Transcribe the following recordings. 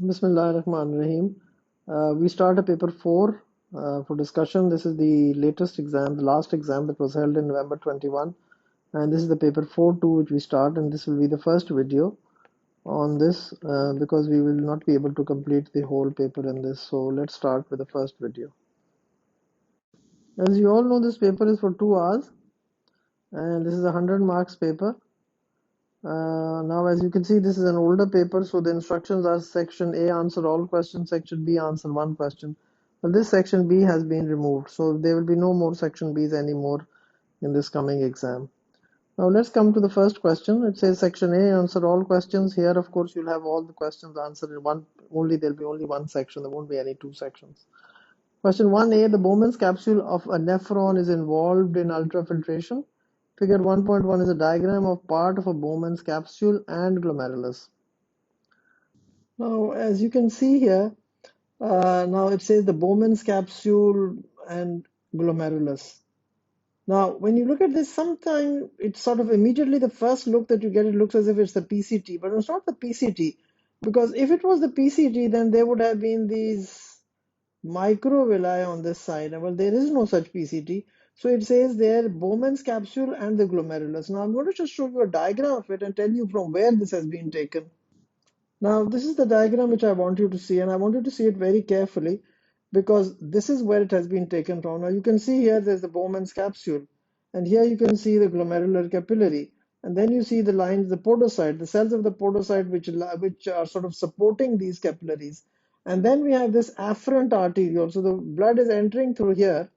Bismillahirrahmanirrahim. We start at paper 4 for discussion. This is the latest exam, the last exam that was held in November 21. And this is the paper 4-2 which we start, and this will be the first video on this because we will not be able to complete the whole paper in this. So let's start with the first video. As you all know, this paper is for 2 hours, and this is a 100 marks paper. Now, as you can see, this is an older paper, so the instructions are section A, answer all questions, section B, answer one question. But this section B has been removed, so there will be no more section B's anymore in this coming exam. Now, let's come to the first question. It says section A, answer all questions. Here, of course, you'll have all the questions answered in one, there'll be only one section, there won't be any two sections. Question 1A, the Bowman's capsule of a nephron is involved in ultrafiltration. Figure 1.1 is a diagram of part of a Bowman's capsule and glomerulus. Now, as you can see here, now it says the Bowman's capsule and glomerulus. Now, when you look at this, sometimes it's sort of immediately the first look that you get, it looks as if it's the PCT, but it's not the PCT. Because if it was the PCT, then there would have been these microvilli on this side. Well, there is no such PCT. So it says there Bowman's capsule and the glomerulus. Now I'm going to just show you a diagram of it and tell you from where this has been taken. Now this is the diagram which I want you to see, and I want you to see it very carefully because this is where it has been taken from. Now you can see here there's the Bowman's capsule, and here you can see the glomerular capillary, and then you see the lines, the podocyte, the cells of the podocyte which are sort of supporting these capillaries. And then we have this afferent arteriole, so the blood is entering through here,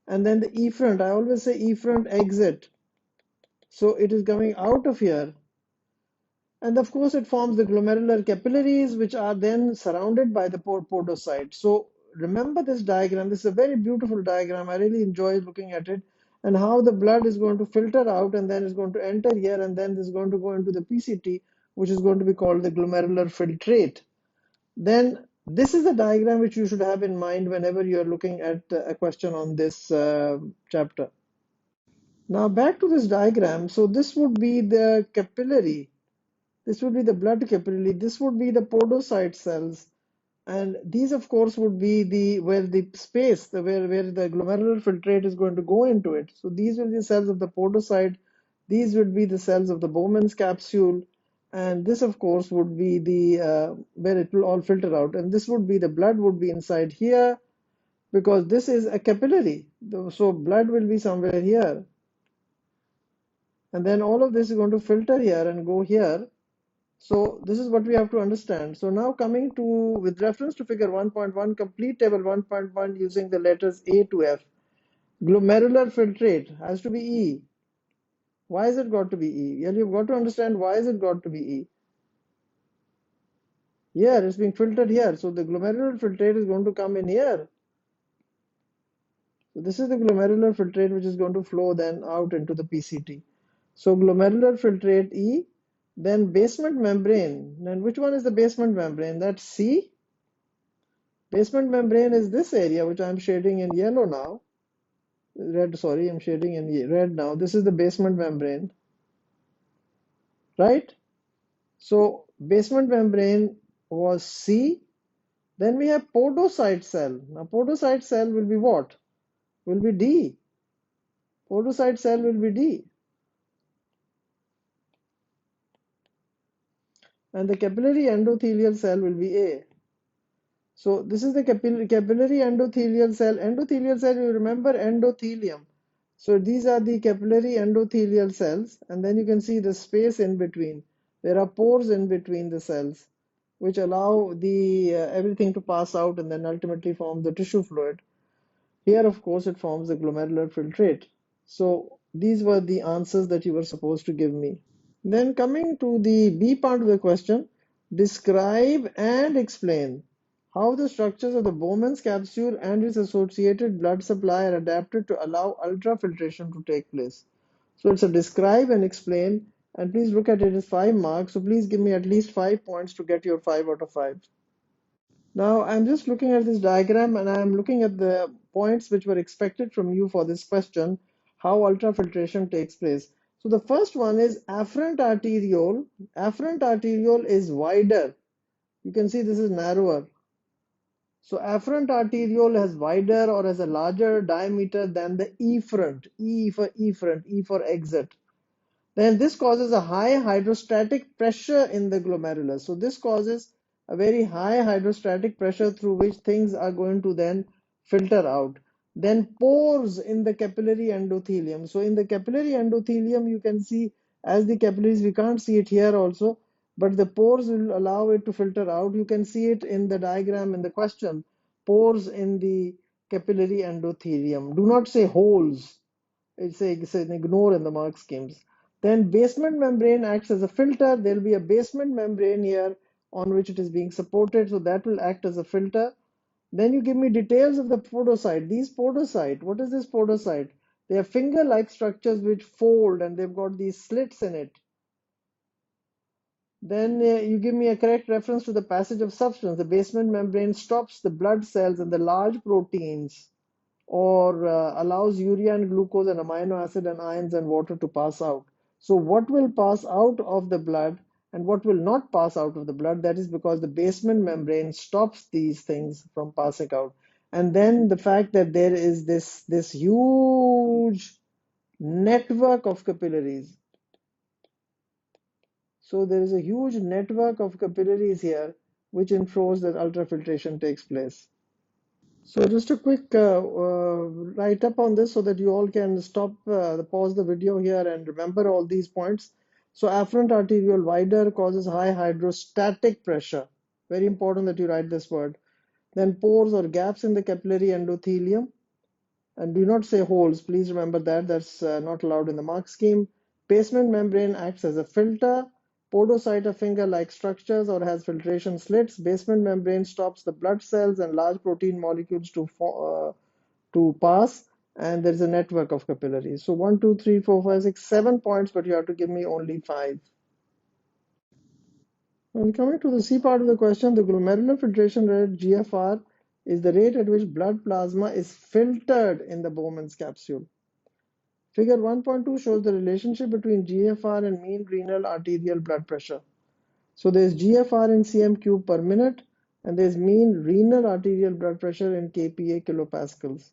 and then the efferent, I always say efferent exit, so it is coming out of here. And of course, it forms the glomerular capillaries, which are then surrounded by the podocyte. So remember this diagram. This is a very beautiful diagram. I really enjoy looking at it, and how the blood is going to filter out and then is going to enter here, and then is going to go into the PCT, which is going to be called the glomerular filtrate. Then this is the diagram which you should have in mind whenever you're looking at a question on this chapter. Now back to this diagram. So this would be the capillary. This would be the blood capillary. This would be the podocyte cells. And these, of course, would be where the space, where the glomerular filtrate is going to go into it. So these will be the cells of the podocyte. These would be the cells of the Bowman's capsule. And this, of course, would be the where it will all filter out. And this would be the blood would be inside here because this is a capillary. So blood will be somewhere here. And then all of this is going to filter here and go here. So this is what we have to understand. So now coming to, with reference to figure 1.1, complete table 1.1 using the letters A to F. Glomerular filtrate has to be E. Why is it got to be E? Well, you've got to understand why is it got to be E. Here, it's being filtered here. So the glomerular filtrate is going to come in here. So this is the glomerular filtrate which is going to flow then out into the PCT. So glomerular filtrate E, then basement membrane. And which one is the basement membrane? That's C. Basement membrane is this area which I'm shading in yellow now. Red, sorry, I'm shading in red now. This is the basement membrane, right? So basement membrane was C. Then we have podocyte cell. Now podocyte cell will be what? Will be D. Podocyte cell will be D. And the capillary endothelial cell will be A. So this is the capillary endothelial cell. Endothelial cell, you remember endothelium. So these are the capillary endothelial cells, and then you can see the space in between. There are pores in between the cells, which allow the everything to pass out and then ultimately form the tissue fluid. Here, of course, it forms the glomerular filtrate. So these were the answers that you were supposed to give me. Then coming to the B part of the question, describe and explain how the structures of the Bowman's capsule and its associated blood supply are adapted to allow ultrafiltration to take place. So it's a describe and explain, and please look at it as 5 marks. So please give me at least 5 points to get your 5 out of 5. Now I'm just looking at this diagram and I'm looking at the points which were expected from you for this question, how ultrafiltration takes place. So the first one is afferent arteriole. Afferent arteriole is wider. You can see this is narrower. So afferent arteriole has wider or has a larger diameter than the efferent, E for exit. Then this causes a high hydrostatic pressure in the glomerulus. So this causes a very high hydrostatic pressure through which things are going to then filter out. Then pores in the capillary endothelium. So in the capillary endothelium, you can see as the capillaries, we can't see it here also, but the pores will allow it to filter out. You can see it in the diagram in the question, pores in the capillary endothelium. Do not say holes. It's an ignore in the mark schemes. Then basement membrane acts as a filter. There will be a basement membrane here on which it is being supported, so that will act as a filter. Then you give me details of the podocyte. These podocyte, what is this podocyte? They are finger-like structures which fold and they've got these slits in it. Then you give me a correct reference to the passage of substance. The basement membrane stops the blood cells and the large proteins, or allows urea and glucose and amino acid and ions and water to pass out. So what will pass out of the blood and what will not pass out of the blood, that is because the basement membrane stops these things from passing out. And then the fact that there is this huge network of capillaries. So there is a huge network of capillaries here which ensures that ultrafiltration takes place. So just a quick write up on this so that you all can stop, pause the video here and remember all these points. So afferent arteriole wider causes high hydrostatic pressure. Very important that you write this word. Then pores or gaps in the capillary endothelium. And do not say holes. Please remember that. That's not allowed in the mark scheme. Basement membrane acts as a filter. Podocyte are finger-like structures or has filtration slits. Basement membrane stops the blood cells and large protein molecules to pass. And there is a network of capillaries. So 1, 2, 3, 4, 5, 6, 7 points, but you have to give me only 5. When coming to the C part of the question, the glomerular filtration rate GFR is the rate at which blood plasma is filtered in the Bowman's capsule. Figure 1.2 shows the relationship between GFR and mean renal arterial blood pressure. So there's GFR in cm cube per minute and there's mean renal arterial blood pressure in kPa kilopascals.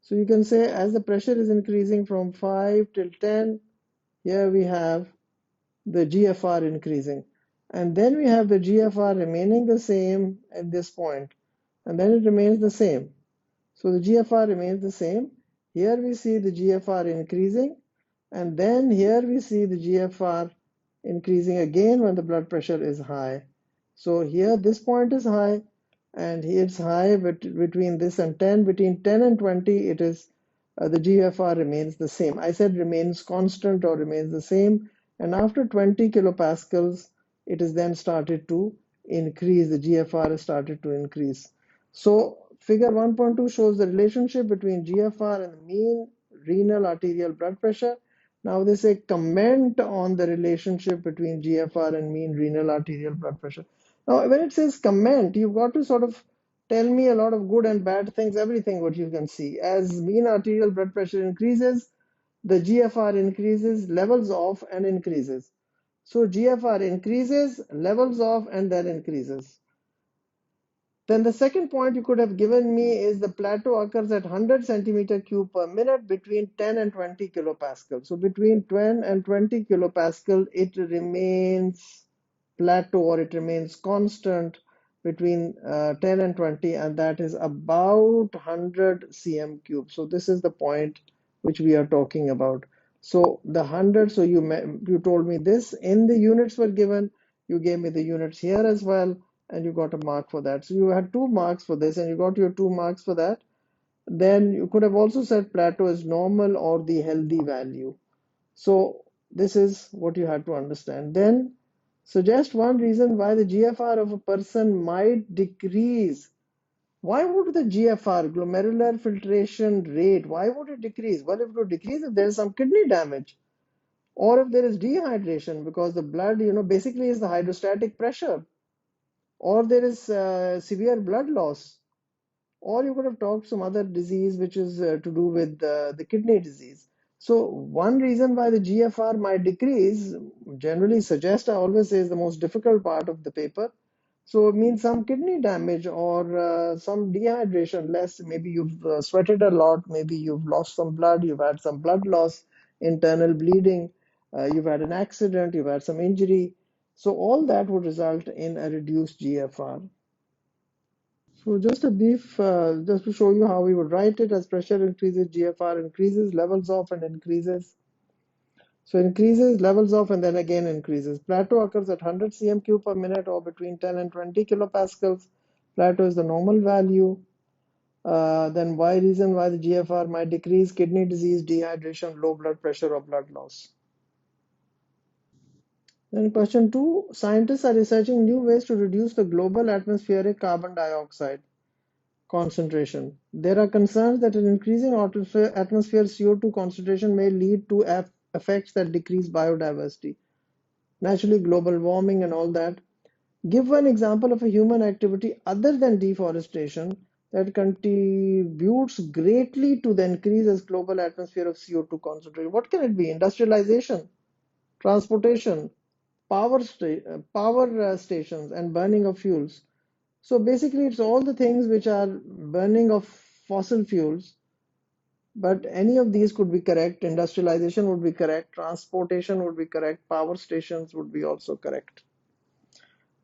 So you can say as the pressure is increasing from 5 till 10, here we have the GFR increasing. And then we have the GFR remaining the same at this point, and then it remains the same. So the GFR remains the same. Here we see the GFR increasing, and then here we see the GFR increasing again when the blood pressure is high. So here this point is high, and it's high between this and 10. Between 10 and 20, it is the GFR remains the same. I said remains constant or remains the same. And after 20 kilopascals, it is then started to increase. The GFR has started to increase. So figure 1.2 shows the relationship between GFR and the mean renal arterial blood pressure. Now they say comment on the relationship between GFR and mean renal arterial blood pressure. Now when it says comment, you've got to sort of tell me a lot of good and bad things, everything what you can see. As mean arterial blood pressure increases, the GFR increases, levels off and increases. So GFR increases, levels off and then increases. Then the second point you could have given me is the plateau occurs at 100 centimeter cube per minute between 10 and 20 kilopascal. So between 10 and 20 kilopascal, it remains plateau or it remains constant between 10 and 20, and that is about 100 cm cube. So this is the point which we are talking about. So the 100, so you told me this in the units were given, you gave me the units here as well, and you got a mark for that. So you had 2 marks for this and you got your 2 marks for that. Then you could have also said plateau is normal or the healthy value. So this is what you had to understand. Then suggest one reason why the GFR of a person might decrease. Why would the GFR, glomerular filtration rate, why would it decrease? Well, if it would decrease if there is some kidney damage or if there is dehydration, because the blood, basically is the hydrostatic pressure, or there is severe blood loss, or you could have talked some other disease which is to do with the kidney disease. So one reason why the GFR might decrease, generally suggest, I always say, is the most difficult part of the paper. So it means some kidney damage or some dehydration less. Maybe you've sweated a lot, maybe you've lost some blood, you've had some blood loss, internal bleeding, you've had an accident, you've had some injury. So all that would result in a reduced GFR. So just a brief, just to show you how we would write it: as pressure increases, GFR increases, levels off and increases. So increases, levels off, and then again increases. Plateau occurs at 100 cm cube per minute or between 10 and 20 kilopascals. Plateau is the normal value. Then why reason why the GFR might decrease: kidney disease, dehydration, low blood pressure, or blood loss. Then question 2, scientists are researching new ways to reduce the global atmospheric carbon dioxide concentration. There are concerns that an increasing atmosphere CO2 concentration may lead to effects that decrease biodiversity, naturally global warming and all that. Give one example of a human activity other than deforestation that contributes greatly to the increase in global atmosphere of CO2 concentration. What can it be? Industrialization, transportation, power stations, and burning of fuels. So basically, it's all the things which are burning of fossil fuels, but any of these could be correct. Industrialization would be correct, transportation would be correct, power stations would be also correct.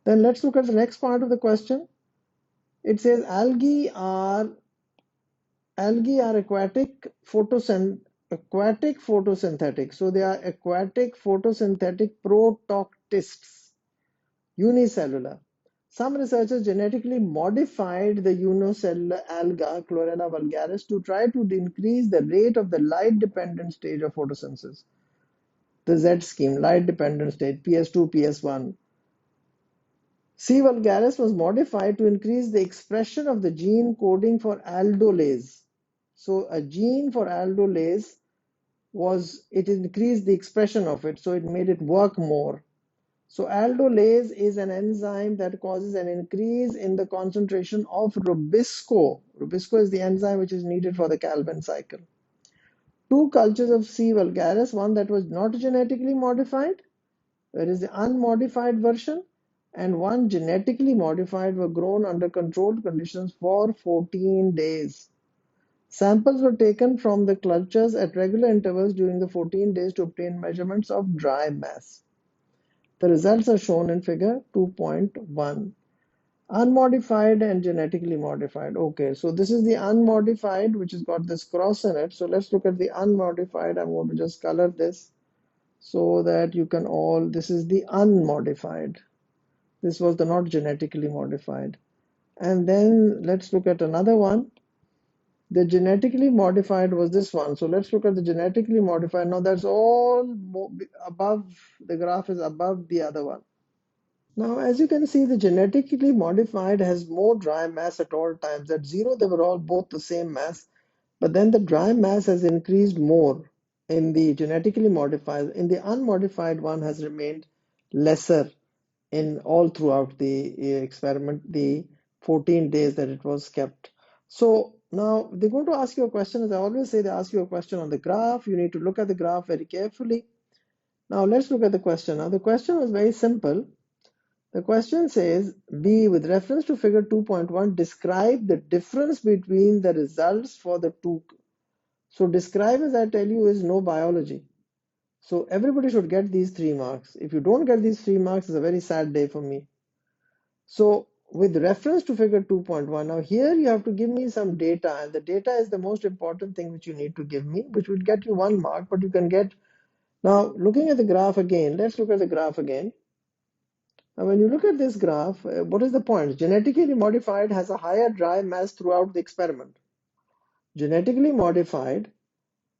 Then let's look at the next part of the question. It says algae are aquatic photosynthetic. So they are aquatic photosynthetic protoctists, unicellular. Some researchers genetically modified the unicellular alga Chlorella vulgaris to try to increase the rate of the light-dependent stage of photosynthesis. The Z scheme, light-dependent state, PS2, PS1. C. vulgaris was modified to increase the expression of the gene coding for aldolase. So a gene for aldolase it increased the expression of it, so it made it work more. So aldolase is an enzyme that causes an increase in the concentration of rubisco. Rubisco is the enzyme which is needed for the Calvin cycle. Two cultures of C. vulgaris, one that was not genetically modified, there is the unmodified version, and one genetically modified, were grown under controlled conditions for 14 days. Samples were taken from the cultures at regular intervals during the 14 days to obtain measurements of dry mass. The results are shown in figure 2.1. Unmodified and genetically modified. Okay, so this is the unmodified, which has got this cross in it. So let's look at the unmodified. I'm going to just color this so that you can all, this is the unmodified. This was the not genetically modified. And then let's look at another one. The genetically modified was this one. So let's look at the genetically modified. Now that's all above, the graph is above the other one. Now, as you can see, the genetically modified has more dry mass at all times. At zero, they were all both the same mass, but then the dry mass has increased more in the genetically modified. In the unmodified one has remained lesser in all throughout the experiment, the 14 days that it was kept. So now they're going to ask you a question. As I always say, they ask you a question on the graph. You need to look at the graph very carefully. Now let's look at the question. Now the question was very simple. The question says, B, with reference to figure 2.1, describe the difference between the results for the two. So describe, as I tell you, is no biology. So everybody should get these 3 marks. If you don't get these 3 marks, it's a very sad day for me. So with reference to figure 2.1, now here you have to give me some data, and the data is the most important thing which you need to give me, which would get you 1 mark, but you can get. Now looking at the graph again, let's look at the graph again. Now, when you look at this graph, what is the point? Genetically modified has a higher dry mass throughout the experiment. Genetically modified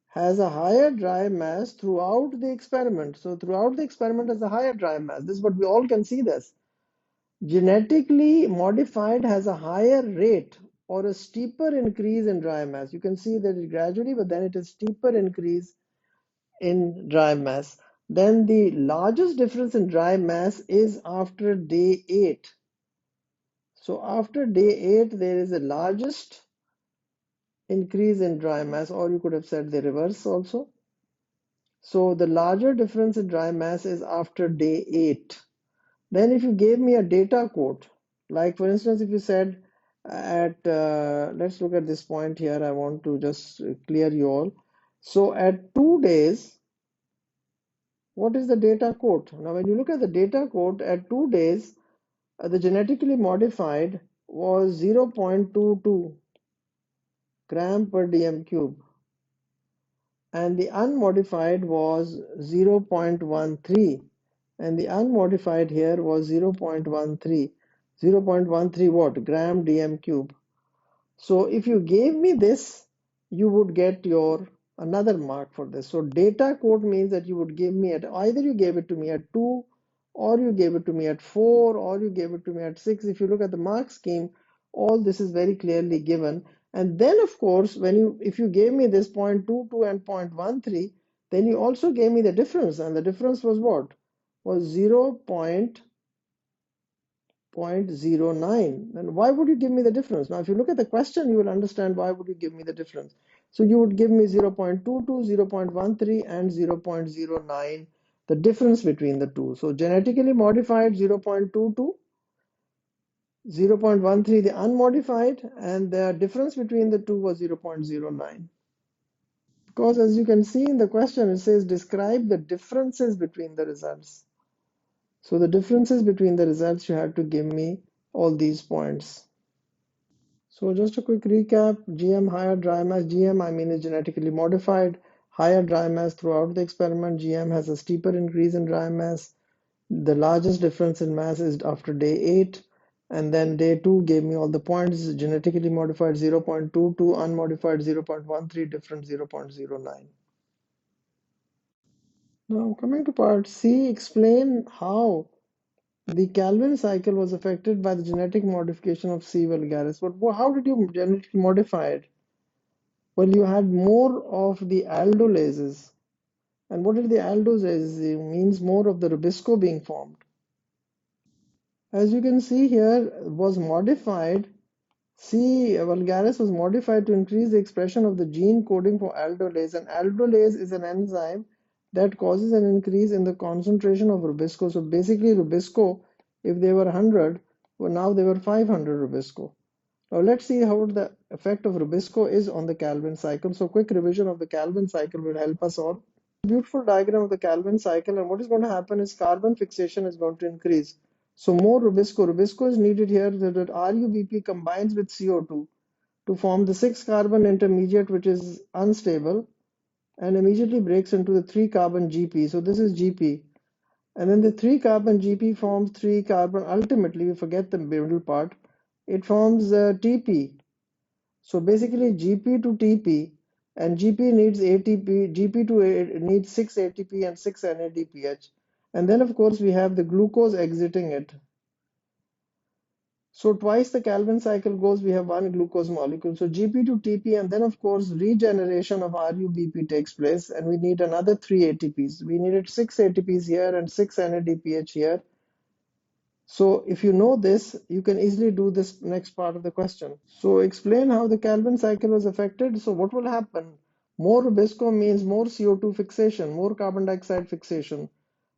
has a higher dry mass throughout the experiment. So throughout the experiment has a higher dry mass. This is what we all can see this. Genetically modified has a higher rate or a steeper increase in dry mass. You can see that it gradually, but then it is steeper increase in dry mass. Then the largest difference in dry mass is after day 8. So after day 8, there is the largest increase in dry mass, or you could have said the reverse also. So the larger difference in dry mass is after day 8. Then if you gave me a data quote, Like for instance, if you said let's look at this point here. I want to just clear you all. So at 2 days, what is the data code? Now, when you look at the data code at 2 days, the genetically modified was 0.22 gram per dm cube, and the unmodified was 0.13, and the unmodified here was 0.13. 0.13 what? Gram dm cube. So if you gave me this, you would get your another mark for this. So data code means that you would give me at either you gave it to me at 2, or you gave it to me at 4, or you gave it to me at 6. If you look at the mark scheme, all this is very clearly given. And then of course, if you gave me this 0.22 and 0.13, then you also gave me the difference, and the difference was what? Was 0.09. Then why would you give me the difference? Now, if you look at the question, you will understand why would you give me the difference. So you would give me 0.22, 0.13, and 0.09, the difference between the two. So genetically modified 0.22, 0.13 the unmodified, and the difference between the two was 0.09. Because as you can see in the question, it says describe the differences between the results. So the differences between the results, you have to give me all these points. So just a quick recap: GM higher dry mass, GM I mean is genetically modified, higher dry mass throughout the experiment. GM has a steeper increase in dry mass. The largest difference in mass is after day 8, and then day 2 gave me all the points. Genetically modified 0.22, unmodified 0.13, different 0.09. Now coming to part C, explain how the Calvin cycle was affected by the genetic modification of C. vulgaris. But how did you genetically modify it? Well, you had more of the aldolases. And what did the aldolases? It means more of the Rubisco being formed. As you can see here, was modified. C. vulgaris was modified to increase the expression of the gene coding for aldolase. And aldolase is an enzyme that causes an increase in the concentration of Rubisco. So basically, Rubisco, if they were 100, well, now they were 500 Rubisco. Now let's see how the effect of Rubisco is on the Calvin cycle. So quick revision of the Calvin cycle will help us all. Beautiful diagram of the Calvin cycle, and what is going to happen is carbon fixation is going to increase. So more Rubisco. Rubisco is needed here so that RuBP combines with CO2 to form the 6-carbon intermediate, which is unstable, and immediately breaks into the 3-carbon GP. So this is GP. And then the 3-carbon GP forms 3-carbon. Ultimately, we forget the middle part. It forms TP. So basically GP to TP, and GP needs ATP, GP to needs 6 ATP and 6 NADPH. And then of course we have the glucose exiting it. So twice the Calvin cycle goes, we have one glucose molecule. So GP to TP, and then of course regeneration of RuBP takes place, and we need another 3 ATPs. We needed 6 ATPs here and 6 NADPH here. So if you know this, you can easily do this next part of the question. So explain how the Calvin cycle was affected. So what will happen? More Rubisco means more CO2 fixation, more carbon dioxide fixation.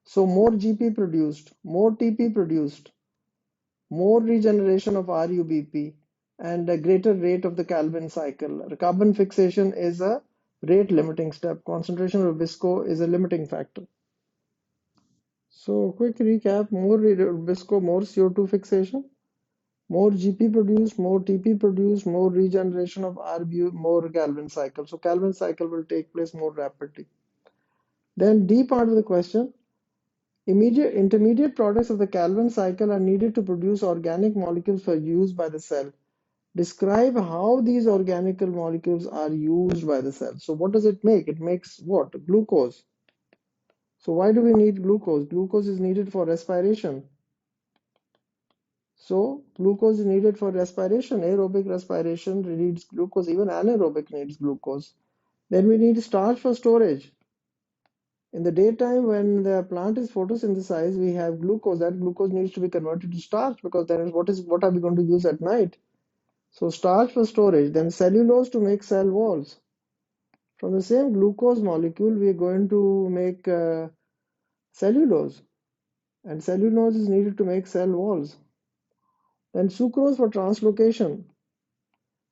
So more GP produced, more TP produced, more regeneration of RuBP, and a greater rate of the Calvin cycle. Carbon fixation is a rate limiting step. Concentration of Rubisco is a limiting factor. So quick recap: more Rubisco, more CO2 fixation. More GP produced, more TP produced, more regeneration of RBU, more Calvin cycle. So Calvin cycle will take place more rapidly. Then D part of the question. Intermediate products of the Calvin cycle are needed to produce organic molecules for use by the cell. Describe how these organic molecules are used by the cell. So what does it make? It makes what? Glucose. So why do we need glucose? Glucose is needed for respiration. So glucose is needed for respiration. Aerobic respiration needs glucose. Even anaerobic needs glucose. Then we need starch for storage. In the daytime, when the plant is photosynthesized, we have glucose. That glucose needs to be converted to starch, because then what are we going to use at night? So starch for storage. Then cellulose to make cell walls. From the same glucose molecule, we are going to make cellulose. And cellulose is needed to make cell walls. Then sucrose for translocation.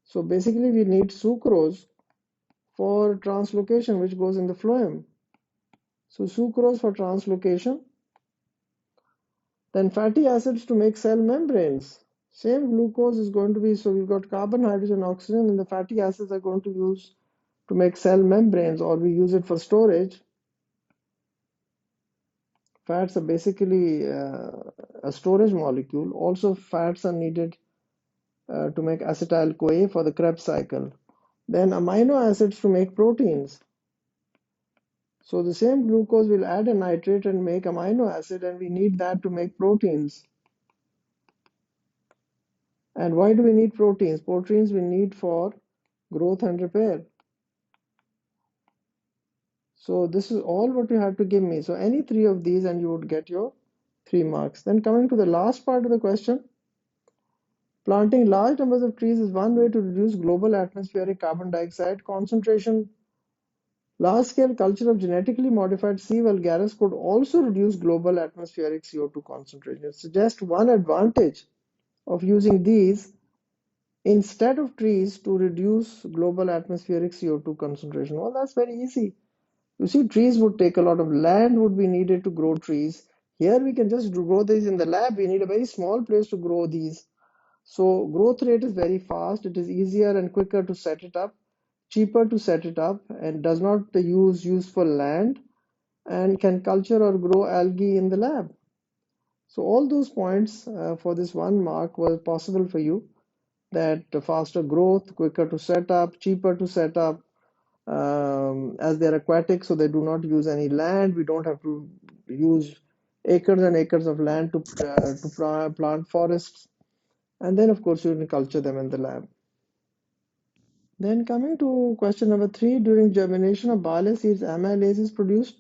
So basically we need sucrose for translocation, which goes in the phloem. So sucrose for translocation. Then fatty acids to make cell membranes. Same glucose is going to be, so we've got carbon, hydrogen, oxygen, and the fatty acids are going to use to make cell membranes, or we use it for storage. Fats are basically a storage molecule. Also, fats are needed to make acetyl-CoA for the Krebs cycle. Then amino acids to make proteins. So the same glucose will add a nitrate and make amino acid, and we need that to make proteins. And why do we need proteins? Proteins we need for growth and repair. So this is all what you have to give me. So any three of these and you would get your 3 marks. Then coming to the last part of the question, planting large numbers of trees is one way to reduce global atmospheric carbon dioxide concentration. Large-scale culture of genetically modified C. vulgaris could also reduce global atmospheric CO2 concentration. It suggests one advantage of using these instead of trees to reduce global atmospheric CO2 concentration. Well, that's very easy. You see, trees would take a lot of land would be needed to grow trees. Here we can just grow these in the lab. We need a very small place to grow these. So growth rate is very fast. It is easier and quicker to set it up, cheaper to set it up, and does not use useful land, and can culture or grow algae in the lab. So all those points for this 1 mark were possible for you, that faster growth, quicker to set up, cheaper to set up, as they're aquatic, so they do not use any land. We don't have to use acres and acres of land to plant forests. And then, of course, you can culture them in the lab. Then coming to question number 3, during germination of barley seeds, amylase is produced.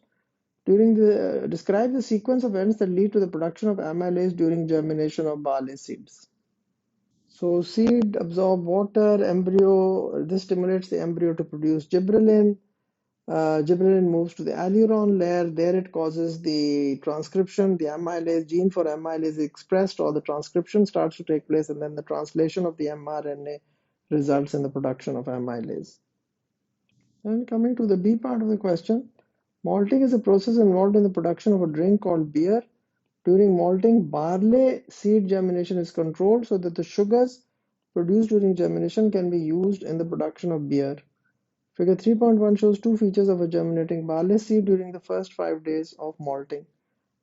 Describe the sequence of events that lead to the production of amylase during germination of barley seeds. So seed absorb water, embryo, this stimulates the embryo to produce gibberellin. Gibberellin moves to the alluron layer. There it causes the transcription. The amylase gene for amylase is expressed, or the transcription starts to take place, and then the translation of the mRNA results in the production of amylase. And coming to the B part of the question, malting is a process involved in the production of a drink called beer. During malting, barley seed germination is controlled so that the sugars produced during germination can be used in the production of beer. Figure 3.1 shows two features of a germinating barley seed during the first 5 days of malting.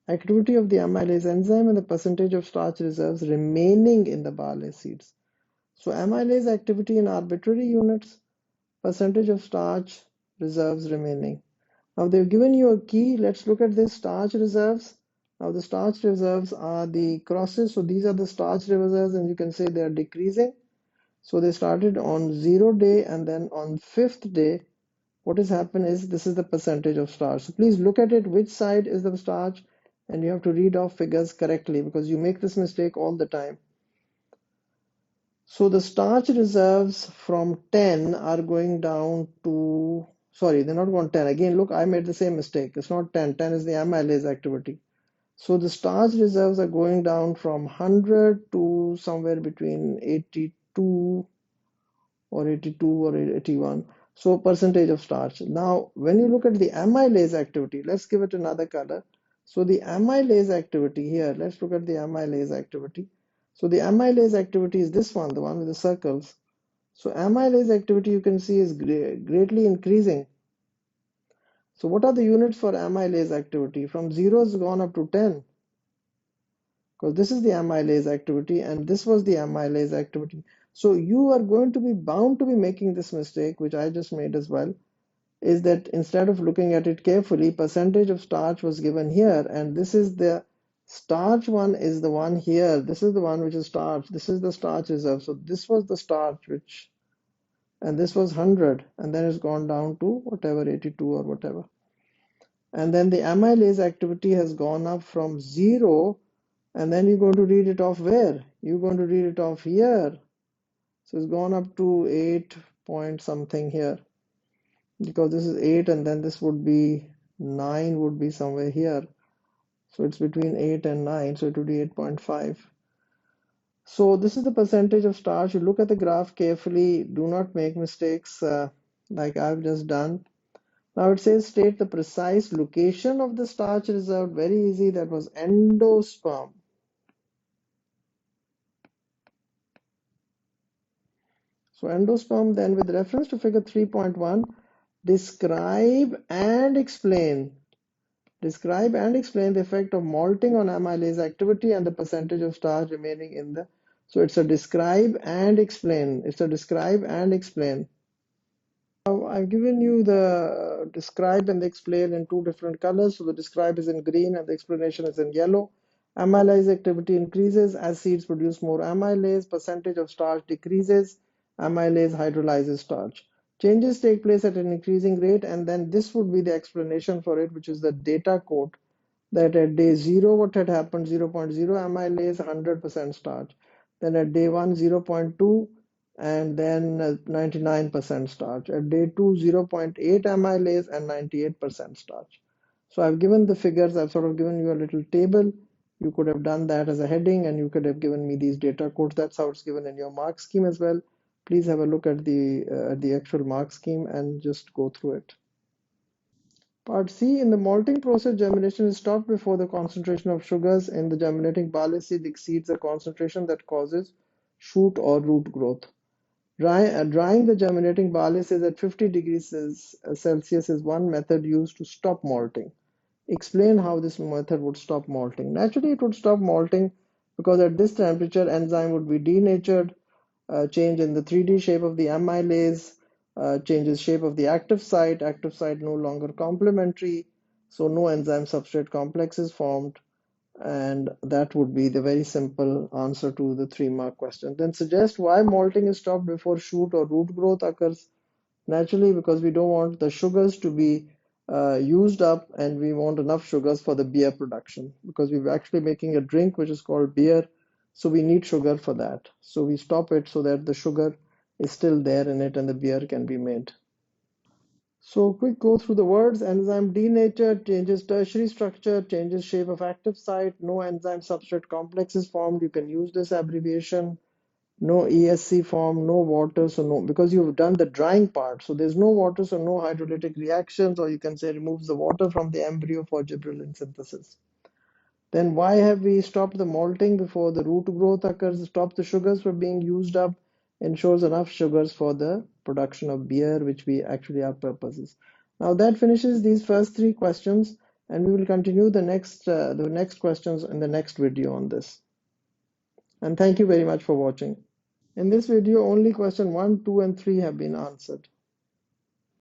Activity of the amylase enzyme and the percentage of starch reserves remaining in the barley seeds. So amylase activity in arbitrary units, percentage of starch reserves remaining. Now they've given you a key. Let's look at this starch reserves. Now the starch reserves are the crosses. So these are the starch reserves, and you can say they are decreasing. So they started on 0 day, and then on 5th day, what has happened is this is the percentage of starch. So please look at it, which side is the starch, and you have to read off figures correctly because you make this mistake all the time. So the starch reserves from 10 are going down to, sorry, they're not going 10. Again, look, I made the same mistake. It's not 10. 10 is the amylase activity. So the starch reserves are going down from 100 to somewhere between 82 or 82 or 81. So percentage of starch. Now, when you look at the amylase activity, let's give it another color. So the amylase activity here, let's look at the amylase activity. So the amylase activity is this one, the one with the circles. So amylase activity you can see is greatly increasing. So what are the units for amylase activity? From 0 has gone up to 10. Because this is the amylase activity and this was the amylase activity. So you are going to be bound to be making this mistake, which I just made as well, is that instead of looking at it carefully, percentage of starch was given here, and this is the starch one is the one here. This is the one which is starch. This is the starch reserve. So this was the starch which, and this was 100, and then it's gone down to whatever, 82 or whatever. And then the amylase activity has gone up from 0, and then you're going to read it off where? You're going to read it off here. So it's gone up to 8 point something here, because this is 8 and then this would be 9 would be somewhere here. So it's between 8 and 9, so it would be 8.5. So this is the percentage of starch. You look at the graph carefully. Do not make mistakes like I've just done. Now it says state the precise location of the starch reserved. Very easy. That was endosperm. So endosperm, then with reference to figure 3.1, describe and explain. Describe and explain the effect of malting on amylase activity and the percentage of starch remaining in the. So it's a describe and explain. It's a describe and explain. Now I've given you the describe and the explain in two different colors. So the describe is in green and the explanation is in yellow. Amylase activity increases as seeds produce more amylase. Percentage of starch decreases. Amylase hydrolyzes starch. Changes take place at an increasing rate, and then this would be the explanation for it, which is the data code that at day 0 what had happened. 0.0 amylase, 100% starch. Then at day 1 0.2, and then 99% starch. At day 2 0.8 amylase and 98% starch. So I've given the figures. I've sort of given you a little table. You could have done that as a heading, and you could have given me these data codes. That's how it's given in your mark scheme as well. Please have a look at the actual mark scheme and just go through it. Part C, in the malting process, germination is stopped before the concentration of sugars in the germinating barley seed exceeds a concentration that causes shoot or root growth. Drying the germinating barley seeds at 50 degrees Celsius is one method used to stop malting. Explain how this method would stop malting. Naturally, it would stop malting because at this temperature, enzyme would be denatured, change in the 3D shape of the amylase, changes shape of the active site no longer complementary, so no enzyme substrate complex is formed, and that would be the very simple answer to the 3-mark question. Then suggest why malting is stopped before shoot or root growth occurs. Naturally, because we don't want the sugars to be used up, and we want enough sugars for the beer production, because we're actually making a drink which is called beer, so we need sugar for that. So we stop it so that the sugar is still there in it and the beer can be made. So quick go through the words. Enzyme denatured, changes tertiary structure, changes shape of active site, no enzyme substrate complex is formed. You can use this abbreviation. No ESC form, no water, so no, because you've done the drying part, so there's no water, so no hydrolytic reactions, or you can say removes the water from the embryo for gibberellin synthesis. Then why have we stopped the malting before the root growth occurs? Stop the sugars from being used up, ensures enough sugars for the production of beer, which we actually our purpose is. Now that finishes these first 3 questions, and we will continue the next questions in the next video on this. And thank you very much for watching. In this video, only question 1, 2, and 3 have been answered.